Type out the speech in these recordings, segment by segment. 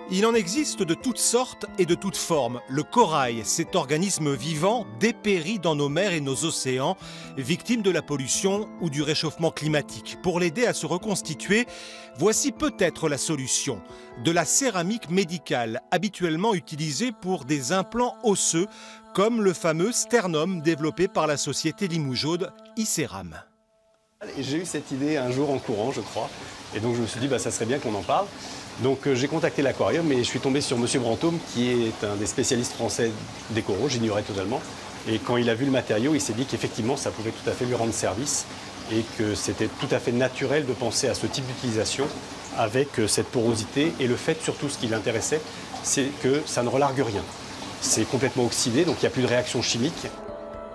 Il en existe de toutes sortes et de toutes formes. Le corail, cet organisme vivant, dépérit dans nos mers et nos océans, victime de la pollution ou du réchauffement climatique. Pour l'aider à se reconstituer, voici peut-être la solution. De la céramique médicale, habituellement utilisée pour des implants osseux, comme le fameux sternum développé par la société limougeaude Icéram. J'ai eu cette idée un jour en courant, je crois, et donc je me suis dit ça serait bien qu'on en parle. Donc j'ai contacté l'aquarium et je suis tombé sur Monsieur Brantôme, qui est un des spécialistes français des coraux, j'ignorais totalement. Et quand il a vu le matériau, il s'est dit qu'effectivement ça pouvait tout à fait lui rendre service et que c'était tout à fait naturel de penser à ce type d'utilisation avec cette porosité. Et le fait surtout, ce qui l'intéressait, c'est que ça ne relargue rien. C'est complètement oxydé, donc il n'y a plus de réaction chimique.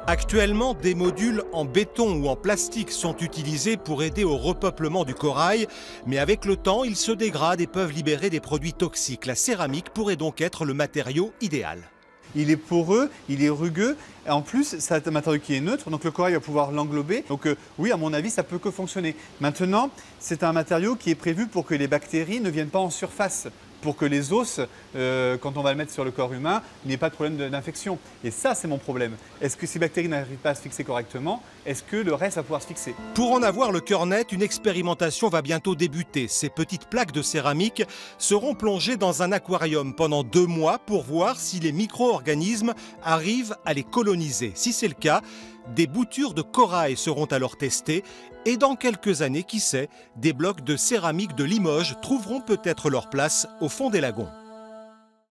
Actuellement, des modules en béton ou en plastique sont utilisés pour aider au repeuplement du corail, mais avec le temps, ils se dégradent et peuvent libérer des produits toxiques. La céramique pourrait donc être le matériau idéal. Il est poreux, il est rugueux, et en plus, c'est un matériau qui est neutre, donc le corail va pouvoir l'englober. Donc oui, à mon avis, ça peut que fonctionner. Maintenant, c'est un matériau qui est prévu pour que les bactéries ne viennent pas en surface, pour que les os, quand on va le mettre sur le corps humain, n'aient pas de problème d'infection. Et ça, c'est mon problème. Est-ce que ces bactéries n'arrivent pas à se fixer correctement? Est-ce que le reste va pouvoir se fixer? Pour en avoir le cœur net, une expérimentation va bientôt débuter. Ces petites plaques de céramique seront plongées dans un aquarium pendant 2 mois pour voir si les micro-organismes arrivent à les coloniser. Si c'est le cas, des boutures de corail seront alors testées et dans quelques années, qui sait, des blocs de céramique de Limoges trouveront peut-être leur place au fond des lagons.